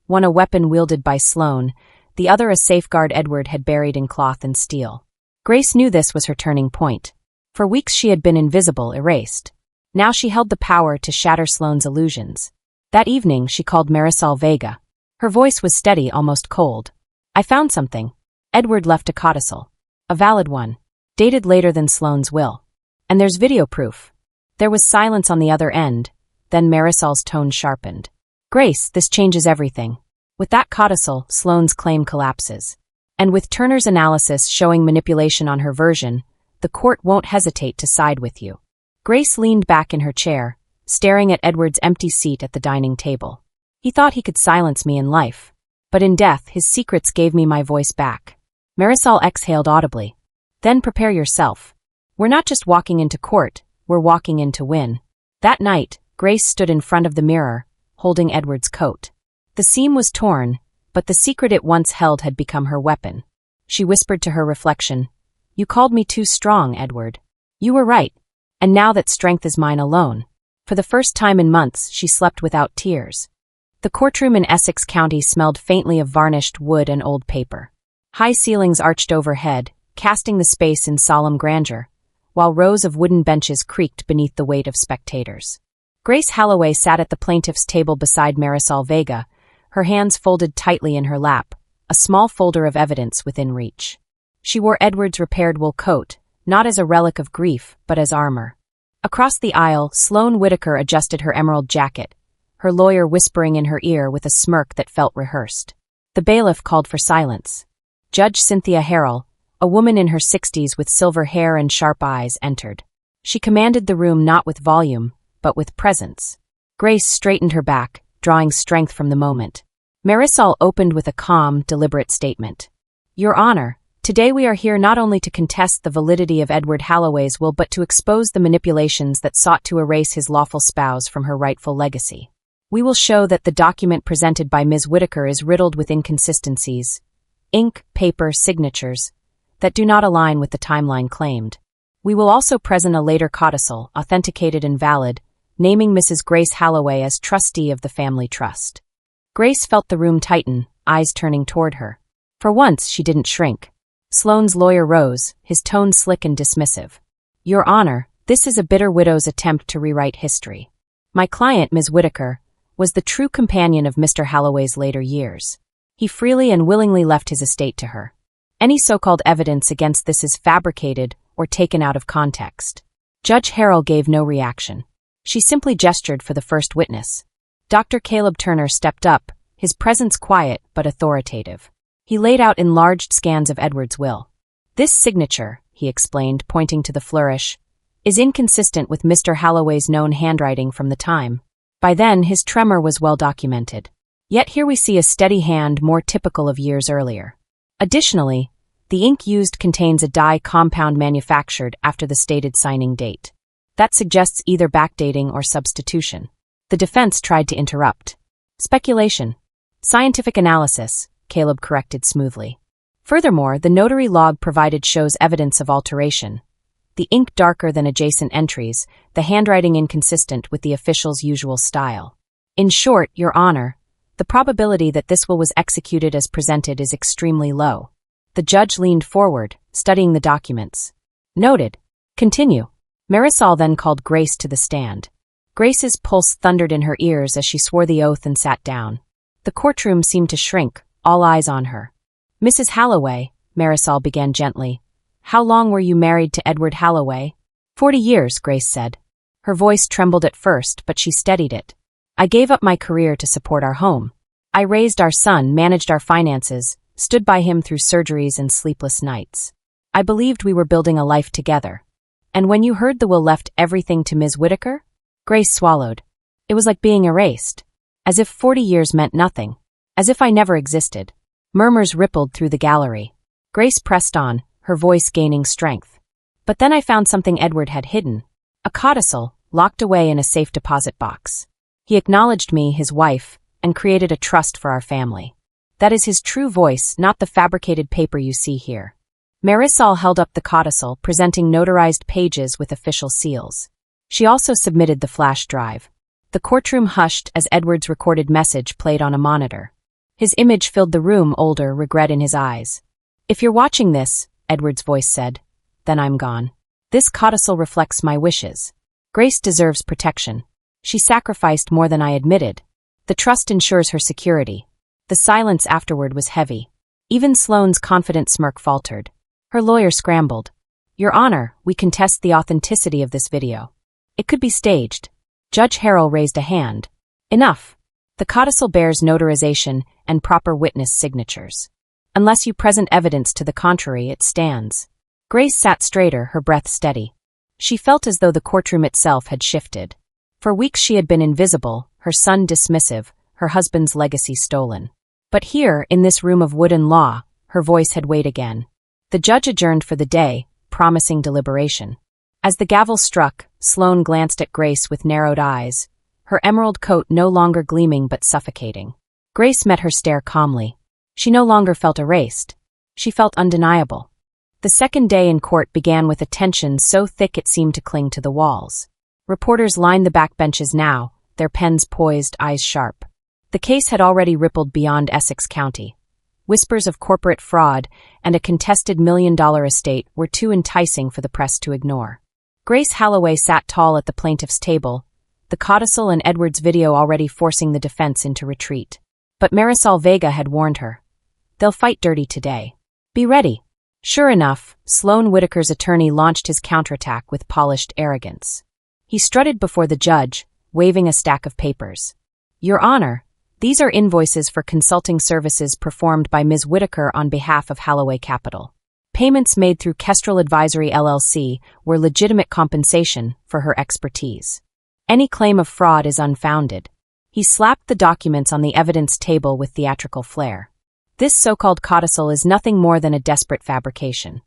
One a weapon wielded by Sloane, the other a safeguard Edward had buried in cloth and steel. Grace knew this was her turning point. For weeks she had been invisible, erased. Now she held the power to shatter Sloane's illusions. That evening she called Marisol Vega. Her voice was steady, almost cold. "I found something." Edward left a codicil. A valid one. Dated later than Sloane's will. "And there's video proof." There was silence on the other end, then Marisol's tone sharpened. "Grace, this changes everything. With that codicil, Sloane's claim collapses. And with Turner's analysis showing manipulation on her version, the court won't hesitate to side with you." Grace leaned back in her chair, staring at Edward's empty seat at the dining table. "He thought he could silence me in life. But in death, his secrets gave me my voice back." Marisol exhaled audibly. "Then prepare yourself. We're not just walking into court, we're walking in to win." That night, Grace stood in front of the mirror, holding Edward's coat. The seam was torn, but the secret it once held had become her weapon. She whispered to her reflection, "You called me too strong, Edward. You were right. And now that strength is mine alone." For the first time in months, she slept without tears. The courtroom in Essex County smelled faintly of varnished wood and old paper. High ceilings arched overhead, casting the space in solemn grandeur, while rows of wooden benches creaked beneath the weight of spectators. Grace Halloway sat at the plaintiff's table beside Marisol Vega, her hands folded tightly in her lap, a small folder of evidence within reach. She wore Edward's repaired wool coat, not as a relic of grief, but as armor. Across the aisle, Sloane Whitaker adjusted her emerald jacket, her lawyer whispering in her ear with a smirk that felt rehearsed. The bailiff called for silence. Judge Cynthia Harrell, a woman in her 60s with silver hair and sharp eyes, entered. She commanded the room not with volume, but with presence. Grace straightened her back, drawing strength from the moment. Marisol opened with a calm, deliberate statement. "Your Honor, today we are here not only to contest the validity of Edward Halloway's will but to expose the manipulations that sought to erase his lawful spouse from her rightful legacy. We will show that the document presented by Ms. Whitaker is riddled with inconsistencies, ink, paper, signatures, that do not align with the timeline claimed. We will also present a later codicil, authenticated and valid, naming Mrs. Grace Halloway as trustee of the family trust." Grace felt the room tighten, eyes turning toward her. For once, she didn't shrink. Sloane's lawyer rose, his tone slick and dismissive. "Your Honor, this is a bitter widow's attempt to rewrite history. My client, Ms. Whitaker, was the true companion of Mr. Halloway's later years. He freely and willingly left his estate to her. Any so-called evidence against this is fabricated or taken out of context." Judge Harrell gave no reaction. She simply gestured for the first witness. Dr. Caleb Turner stepped up, his presence quiet but authoritative. He laid out enlarged scans of Edward's will. "This signature," he explained, pointing to the flourish, "is inconsistent with Mr. Halloway's known handwriting from the time. By then, his tremor was well documented. Yet here we see a steady hand more typical of years earlier. Additionally, the ink used contains a dye compound manufactured after the stated signing date. That suggests either backdating or substitution." The defense tried to interrupt. "Speculation. Scientific analysis, Caleb corrected smoothly. Furthermore, the notary log provided shows evidence of alteration. The ink darker than adjacent entries, the handwriting inconsistent with the official's usual style. In short, Your Honor, the probability that this will was executed as presented is extremely low. The judge leaned forward, studying the documents. Noted. Continue. Marisol then called Grace to the stand. Grace's pulse thundered in her ears as she swore the oath and sat down. The courtroom seemed to shrink, all eyes on her. Mrs. Halloway, Marisol began gently. How long were you married to Edward Halloway? 40 years, Grace said. Her voice trembled at first, but she steadied it. I gave up my career to support our home. I raised our son, managed our finances, stood by him through surgeries and sleepless nights. I believed we were building a life together. And when you heard the will left everything to Ms. Whitaker? Grace swallowed. It was like being erased. As if 40 years meant nothing. As if I never existed. Murmurs rippled through the gallery. Grace pressed on, her voice gaining strength. But then I found something Edward had hidden. A codicil, locked away in a safe deposit box. He acknowledged me, his wife, and created a trust for our family. That is his true voice, not the fabricated paper you see here. Marisol held up the codicil, presenting notarized pages with official seals. She also submitted the flash drive. The courtroom hushed as Edward's recorded message played on a monitor. His image filled the room, older, regret in his eyes. If you're watching this, Edward's voice said, then I'm gone. This codicil reflects my wishes. Grace deserves protection. She sacrificed more than I admitted. The trust ensures her security. The silence afterward was heavy. Even Sloane's confident smirk faltered. Her lawyer scrambled. Your Honor, we contest the authenticity of this video. It could be staged. Judge Harrell raised a hand. Enough. The codicil bears notarization and proper witness signatures. Unless you present evidence to the contrary, it stands. Grace sat straighter, her breath steady. She felt as though the courtroom itself had shifted. For weeks she had been invisible, her son dismissive, her husband's legacy stolen. But here, in this room of wood and law, her voice had weighed again. The judge adjourned for the day, promising deliberation. As the gavel struck, Sloane glanced at Grace with narrowed eyes, her emerald coat no longer gleaming but suffocating. Grace met her stare calmly. She no longer felt erased. She felt undeniable. The second day in court began with a tension so thick it seemed to cling to the walls. Reporters lined the backbenches now, their pens poised, eyes sharp. The case had already rippled beyond Essex County. Whispers of corporate fraud and a contested $1 million estate were too enticing for the press to ignore. Grace Halloway sat tall at the plaintiff's table, the codicil and Edward's video already forcing the defense into retreat. But Marisol Vega had warned her. They'll fight dirty today. Be ready. Sure enough, Sloane Whitaker's attorney launched his counterattack with polished arrogance. He strutted before the judge, waving a stack of papers. Your Honor, these are invoices for consulting services performed by Ms. Whitaker on behalf of Halloway Capital. Payments made through Kestrel Advisory LLC were legitimate compensation for her expertise. Any claim of fraud is unfounded. He slapped the documents on the evidence table with theatrical flair. This so-called codicil is nothing more than a desperate fabrication.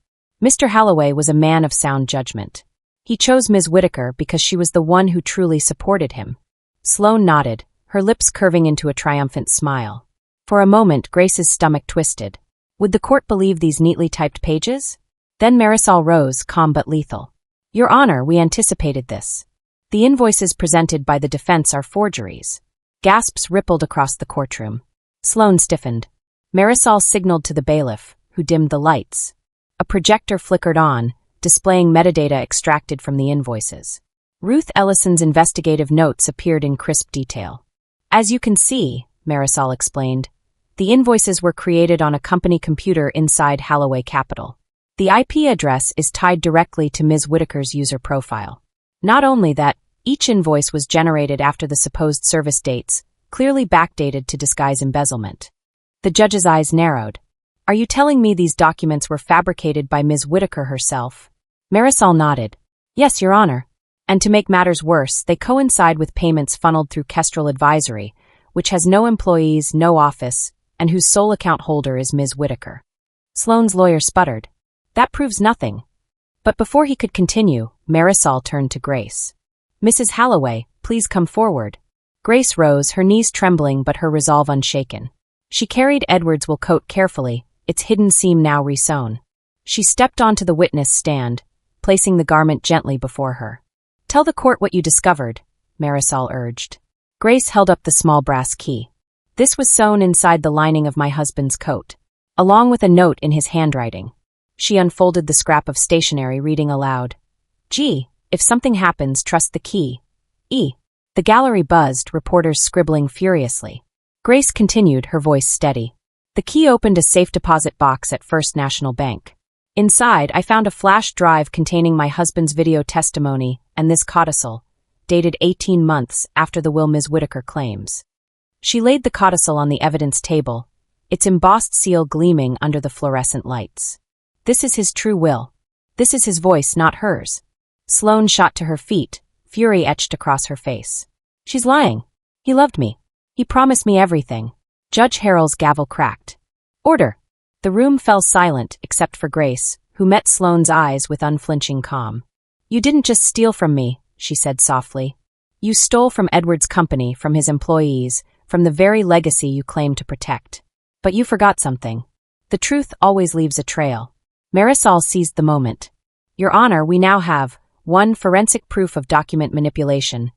Mr. Halloway was a man of sound judgment. He chose Ms. Whitaker because she was the one who truly supported him. Sloane nodded, her lips curving into a triumphant smile. For a moment, Grace's stomach twisted. Would the court believe these neatly typed pages? Then Marisol rose, calm but lethal. Your Honor, we anticipated this. The invoices presented by the defense are forgeries. Gasps rippled across the courtroom. Sloane stiffened. Marisol signaled to the bailiff, who dimmed the lights. A projector flickered on, displaying metadata extracted from the invoices. Ruth Ellison's investigative notes appeared in crisp detail. As you can see, Marisol explained, the invoices were created on a company computer inside Halloway Capital. The IP address is tied directly to Ms. Whitaker's user profile. Not only that, each invoice was generated after the supposed service dates, clearly backdated to disguise embezzlement. The judge's eyes narrowed. Are you telling me these documents were fabricated by Ms. Whitaker herself? Marisol nodded. Yes, Your Honor. And to make matters worse, they coincide with payments funneled through Kestrel Advisory, which has no employees, no office, and whose sole account holder is Ms. Whitaker. Sloane's lawyer sputtered. That proves nothing. But before he could continue, Marisol turned to Grace. Mrs. Halloway, please come forward. Grace rose, her knees trembling but her resolve unshaken. She carried Edward's wool coat carefully, its hidden seam now resewn. She stepped onto the witness stand, placing the garment gently before her. "Tell the court what you discovered," Marisol urged. Grace held up the small brass key. "This was sewn inside the lining of my husband's coat, along with a note in his handwriting." She unfolded the scrap of stationery, reading aloud. "G. If something happens, trust the key. E." The gallery buzzed, reporters scribbling furiously. Grace continued, her voice steady. "The key opened a safe deposit box at First National Bank. Inside, I found a flash drive containing my husband's video testimony and this codicil, dated 18 months after the will Ms. Whitaker claims." She laid the codicil on the evidence table, its embossed seal gleaming under the fluorescent lights. "This is his true will. This is his voice, not hers." Sloane shot to her feet, fury etched across her face. "She's lying. He loved me. He promised me everything." Judge Harrell's gavel cracked. "Order." The room fell silent except for Grace, who met Sloane's eyes with unflinching calm. "You didn't just steal from me," she said softly. "You stole from Edward's company, from his employees, from the very legacy you claim to protect. But you forgot something. The truth always leaves a trail." Marisol seized the moment. "Your Honor, we now have 1. Forensic proof of document manipulation,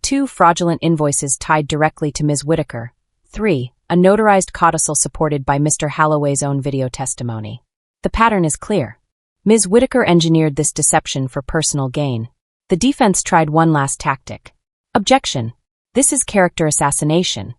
2. Fraudulent invoices tied directly to Ms. Whitaker, 3. A notarized codicil supported by Mr. Halloway's own video testimony. The pattern is clear. Ms. Whitaker engineered this deception for personal gain. The defense tried one last tactic. Objection. This is character assassination."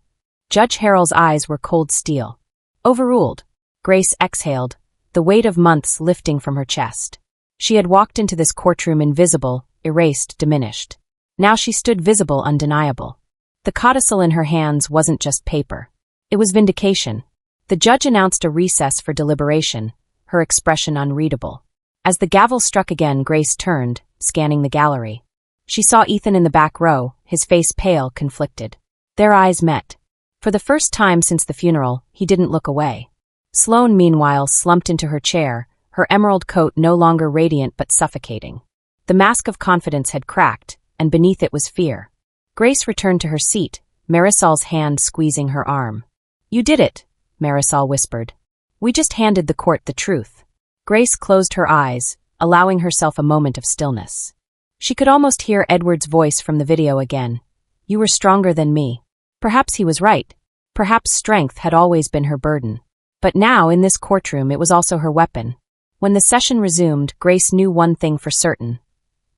Judge Harrell's eyes were cold steel. "Overruled." Grace exhaled, the weight of months lifting from her chest. She had walked into this courtroom invisible, erased, diminished. Now she stood visible, undeniable. The codicil in her hands wasn't just paper. It was vindication. The judge announced a recess for deliberation, her expression unreadable. As the gavel struck again, Grace turned, scanning the gallery. She saw Ethan in the back row, his face pale, conflicted. Their eyes met. For the first time since the funeral, he didn't look away. Sloane, meanwhile, slumped into her chair, her emerald coat no longer radiant but suffocating. The mask of confidence had cracked, and beneath it was fear. Grace returned to her seat, Marisol's hand squeezing her arm. "You did it," Marisol whispered. "We just handed the court the truth." Grace closed her eyes, allowing herself a moment of stillness. She could almost hear Edward's voice from the video again. "You were stronger than me." Perhaps he was right. Perhaps strength had always been her burden. But now, in this courtroom, it was also her weapon. When the session resumed, Grace knew one thing for certain.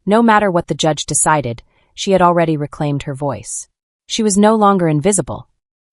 No matter what the judge decided, she had already reclaimed her voice. She was no longer invisible.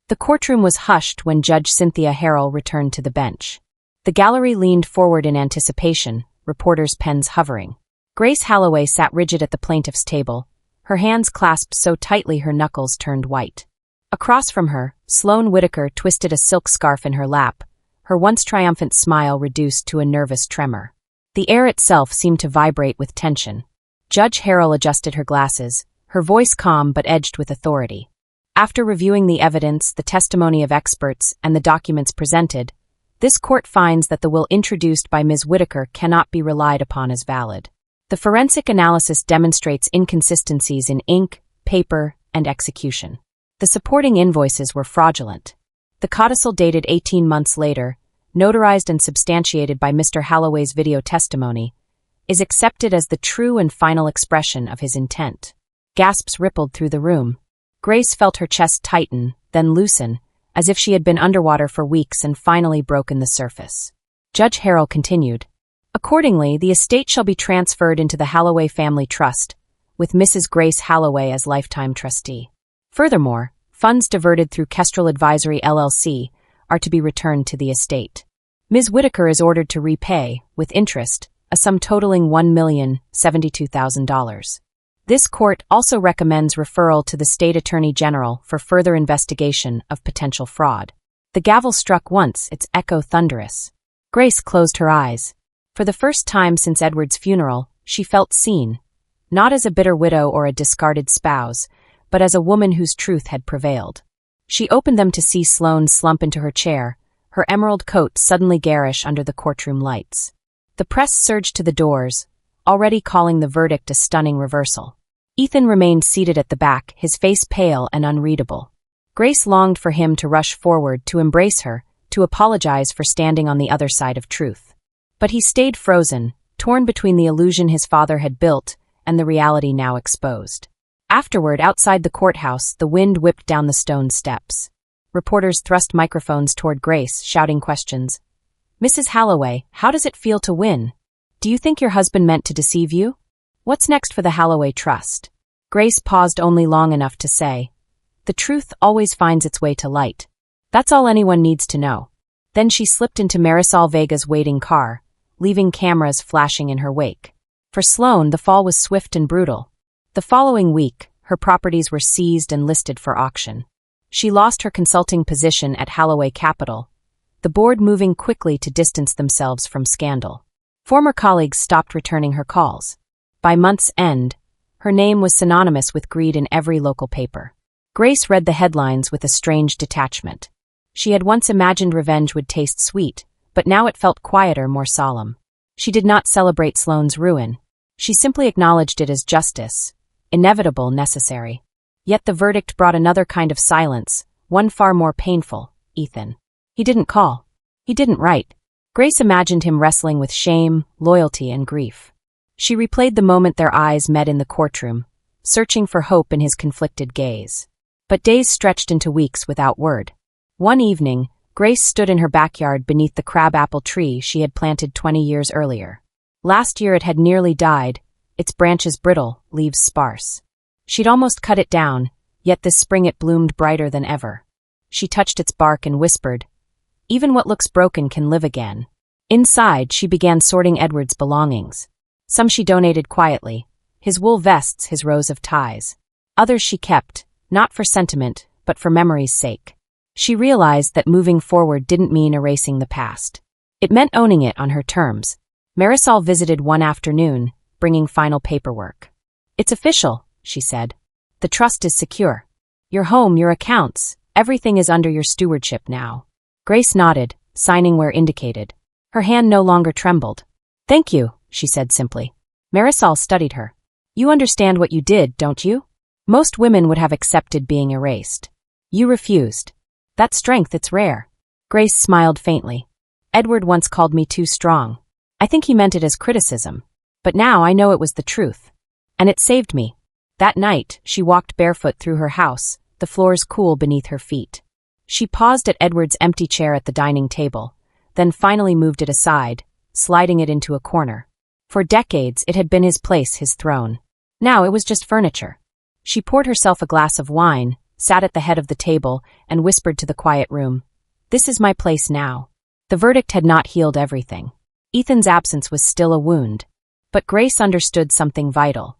The courtroom was hushed when Judge Cynthia Harrell returned to the bench. The gallery leaned forward in anticipation, reporters' pens hovering. Grace Halloway sat rigid at the plaintiff's table, her hands clasped so tightly her knuckles turned white. Across from her, Sloane Whitaker twisted a silk scarf in her lap, her once triumphant smile reduced to a nervous tremor. The air itself seemed to vibrate with tension. Judge Harrell adjusted her glasses, her voice calm but edged with authority. "After reviewing the evidence, the testimony of experts, and the documents presented, this court finds that the will introduced by Ms. Whitaker cannot be relied upon as valid. The forensic analysis demonstrates inconsistencies in ink, paper, and execution. The supporting invoices were fraudulent. The codicil dated 18 months later, notarized and substantiated by Mr. Halloway's video testimony, is accepted as the true and final expression of his intent." Gasps rippled through the room. Grace felt her chest tighten, then loosen, as if she had been underwater for weeks and finally broken the surface. Judge Harrell continued. "Accordingly, the estate shall be transferred into the Halloway Family Trust, with Mrs. Grace Halloway as lifetime trustee. Furthermore, funds diverted through Kestrel Advisory LLC are to be returned to the estate. Ms. Whitaker is ordered to repay, with interest, a sum totaling $1,072,000. This court also recommends referral to the State Attorney General for further investigation of potential fraud." The gavel struck once, its echo thunderous. Grace closed her eyes. For the first time since Edward's funeral, she felt seen, not as a bitter widow or a discarded spouse, but as a woman whose truth had prevailed. She opened them to see Sloane slump into her chair, her emerald coat suddenly garish under the courtroom lights. The press surged to the doors, already calling the verdict a stunning reversal. Ethan remained seated at the back, his face pale and unreadable. Grace longed for him to rush forward, to embrace her, to apologize for standing on the other side of truth. But he stayed frozen, torn between the illusion his father had built and the reality now exposed. Afterward, outside the courthouse, the wind whipped down the stone steps. Reporters thrust microphones toward Grace, shouting questions. "Mrs. Halloway, how does it feel to win? Do you think your husband meant to deceive you? What's next for the Halloway Trust?" Grace paused only long enough to say, "The truth always finds its way to light. That's all anyone needs to know." Then she slipped into Marisol Vega's waiting car, leaving cameras flashing in her wake. For Sloane, the fall was swift and brutal. The following week, her properties were seized and listed for auction. She lost her consulting position at Halloway Capital, the board moving quickly to distance themselves from scandal. Former colleagues stopped returning her calls. By month's end, her name was synonymous with greed in every local paper. Grace read the headlines with a strange detachment. She had once imagined revenge would taste sweet, but now it felt quieter, more solemn. She did not celebrate Sloane's ruin. She simply acknowledged it as justice, inevitable, necessary. Yet the verdict brought another kind of silence, one far more painful: Ethan. He didn't call. He didn't write. Grace imagined him wrestling with shame, loyalty, and grief. She replayed the moment their eyes met in the courtroom, searching for hope in his conflicted gaze. But days stretched into weeks without word. One evening, Grace stood in her backyard beneath the crabapple tree she had planted 20 years earlier. Last year it had nearly died, its branches brittle, leaves sparse. She'd almost cut it down, yet this spring it bloomed brighter than ever. She touched its bark and whispered, "Even what looks broken can live again." Inside, she began sorting Edward's belongings. Some she donated quietly, his wool vests, his rows of ties. Others she kept, not for sentiment, but for memory's sake. She realized that moving forward didn't mean erasing the past. It meant owning it on her terms. Marisol visited one afternoon, bringing final paperwork. "It's official," she said. "The trust is secure. Your home, your accounts, everything is under your stewardship now." Grace nodded, signing where indicated. Her hand no longer trembled. "Thank you," she said simply. Marisol studied her. "You understand what you did, don't you? Most women would have accepted being erased. You refused. That strength, it's rare." Grace smiled faintly. "Edward once called me too strong. I think he meant it as criticism. But now I know it was the truth. And it saved me." That night, she walked barefoot through her house, the floors cool beneath her feet. She paused at Edward's empty chair at the dining table, then finally moved it aside, sliding it into a corner. For decades, it had been his place, his throne. Now it was just furniture. She poured herself a glass of wine, sat at the head of the table, and whispered to the quiet room, "This is my place now." The verdict had not healed everything. Ethan's absence was still a wound. But Grace understood something vital.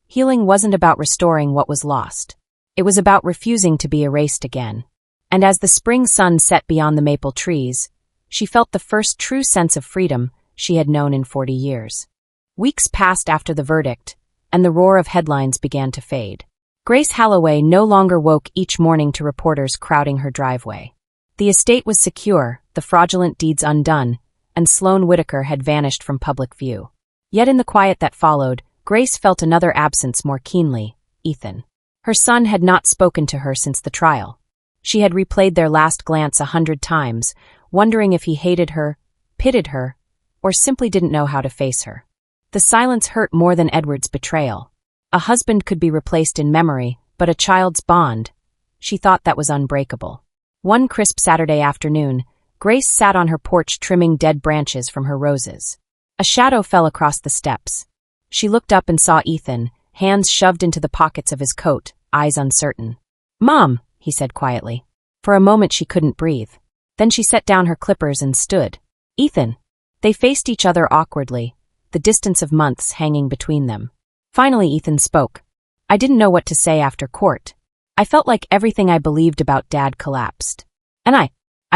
Healing wasn't about restoring what was lost. It was about refusing to be erased again. And as the spring sun set beyond the maple trees, she felt the first true sense of freedom she had known in 40 years. Weeks passed after the verdict, and the roar of headlines began to fade. Grace Halloway no longer woke each morning to reporters crowding her driveway. The estate was secure, the fraudulent deeds undone, and Sloane Whitaker had vanished from public view. Yet in the quiet that followed, Grace felt another absence more keenly: Ethan. Her son had not spoken to her since the trial. She had replayed their last glance 100 times, wondering if he hated her, pitied her, or simply didn't know how to face her. The silence hurt more than Edward's betrayal. A husband could be replaced in memory, but a child's bond, she thought that was unbreakable. One crisp Saturday afternoon, Grace sat on her porch trimming dead branches from her roses. A shadow fell across the steps. She looked up and saw Ethan, hands shoved into the pockets of his coat, eyes uncertain. "Mom," he said quietly. For a moment she couldn't breathe. Then she set down her clippers and stood. "Ethan." They faced each other awkwardly, the distance of months hanging between them. Finally Ethan spoke. "I didn't know what to say after court. I felt like everything I believed about Dad collapsed. And I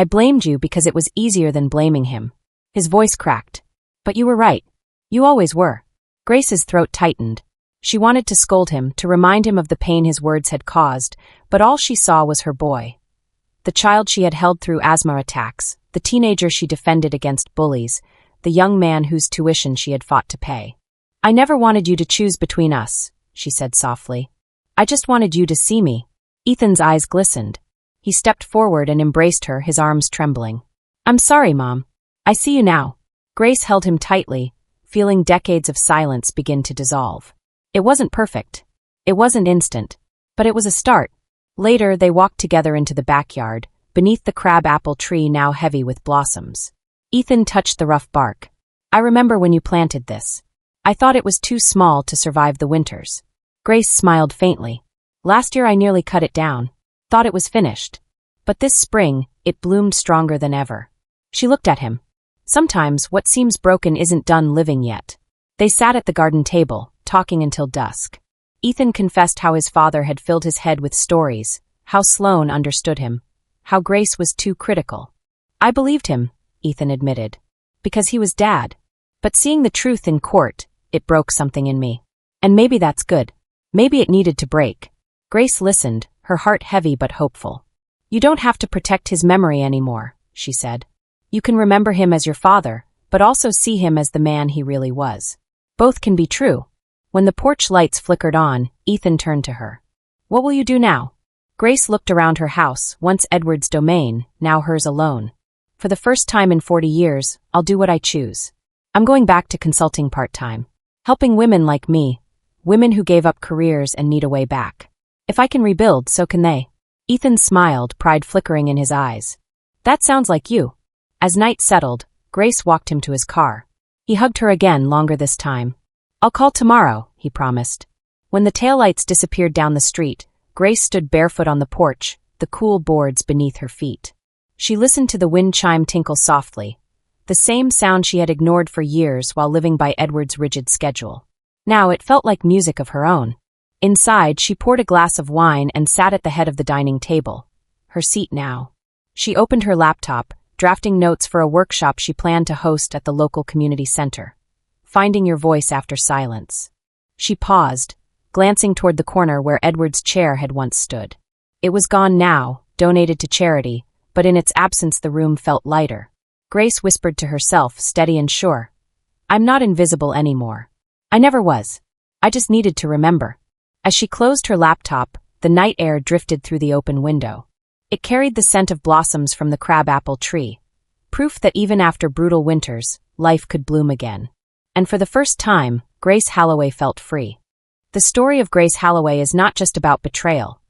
blamed you because it was easier than blaming him." His voice cracked. "But you were right. You always were." Grace's throat tightened. She wanted to scold him, to remind him of the pain his words had caused, but all she saw was her boy. The child she had held through asthma attacks, the teenager she defended against bullies, the young man whose tuition she had fought to pay. "I never wanted you to choose between us," she said softly. "I just wanted you to see me." Ethan's eyes glistened. He stepped forward and embraced her, his arms trembling. "I'm sorry, Mom. I see you now." Grace held him tightly, feeling decades of silence begin to dissolve. It wasn't perfect. It wasn't instant. But it was a start. Later, they walked together into the backyard, beneath the crab-apple tree now heavy with blossoms. Ethan touched the rough bark. "I remember when you planted this. I thought it was too small to survive the winters." Grace smiled faintly. "Last year I nearly cut it down. Thought it was finished. But this spring, it bloomed stronger than ever." She looked at him. Sometimes what seems broken isn't done living yet. They sat at the garden table, talking until dusk. Ethan confessed how his father had filled his head with stories, how Sloane understood him, how Grace was too critical. "I believed him," Ethan admitted, "because he was Dad. But seeing the truth in court, it broke something in me. And maybe that's good. Maybe it needed to break." Grace listened, her heart heavy but hopeful. "You don't have to protect his memory anymore," she said. "You can remember him as your father, but also see him as the man he really was. Both can be true." When the porch lights flickered on, Ethan turned to her. "What will you do now?" Grace looked around her house, once Edward's domain, now hers alone. "For the first time in 40 years, I'll do what I choose. I'm going back to consulting part-time, helping women like me, women who gave up careers and need a way back. If I can rebuild, so can they." Ethan smiled, pride flickering in his eyes. "That sounds like you." As night settled, Grace walked him to his car. He hugged her again, longer this time. "I'll call tomorrow," he promised. When the taillights disappeared down the street, Grace stood barefoot on the porch, the cool boards beneath her feet. She listened to the wind chime tinkle softly, the same sound she had ignored for years while living by Edward's rigid schedule. Now it felt like music of her own. Inside, she poured a glass of wine and sat at the head of the dining table. Her seat now. She opened her laptop, drafting notes for a workshop she planned to host at the local community center. Finding your voice after silence. She paused, glancing toward the corner where Edward's chair had once stood. It was gone now, donated to charity, but in its absence the room felt lighter. Grace whispered to herself, steady and sure. "I'm not invisible anymore. I never was. I just needed to remember." As she closed her laptop, the night air drifted through the open window. It carried the scent of blossoms from the crab-apple tree, proof that even after brutal winters, life could bloom again. And for the first time, Grace Halloway felt free. The story of Grace Halloway is not just about betrayal.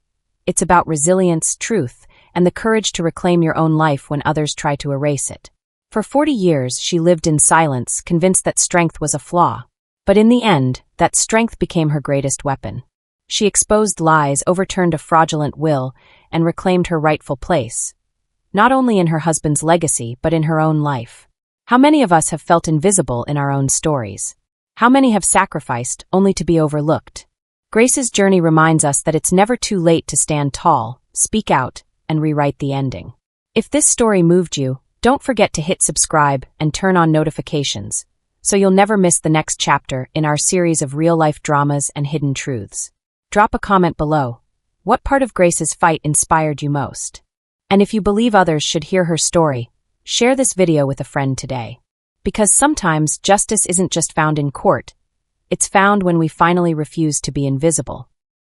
It's about resilience, truth, and the courage to reclaim your own life when others try to erase it. For 40 years, she lived in silence, convinced that strength was a flaw. But in the end, that strength became her greatest weapon. She exposed lies, overturned a fraudulent will, and reclaimed her rightful place. Not only in her husband's legacy, but in her own life. How many of us have felt invisible in our own stories? How many have sacrificed only to be overlooked? Grace's journey reminds us that it's never too late to stand tall, speak out, and rewrite the ending. If this story moved you, don't forget to hit subscribe and turn on notifications, so you'll never miss the next chapter in our series of real-life dramas and hidden truths. Drop a comment below. What part of Grace's fight inspired you most? And if you believe others should hear her story, share this video with a friend today. Because sometimes justice isn't just found in court, it's found when we finally refuse to be invisible.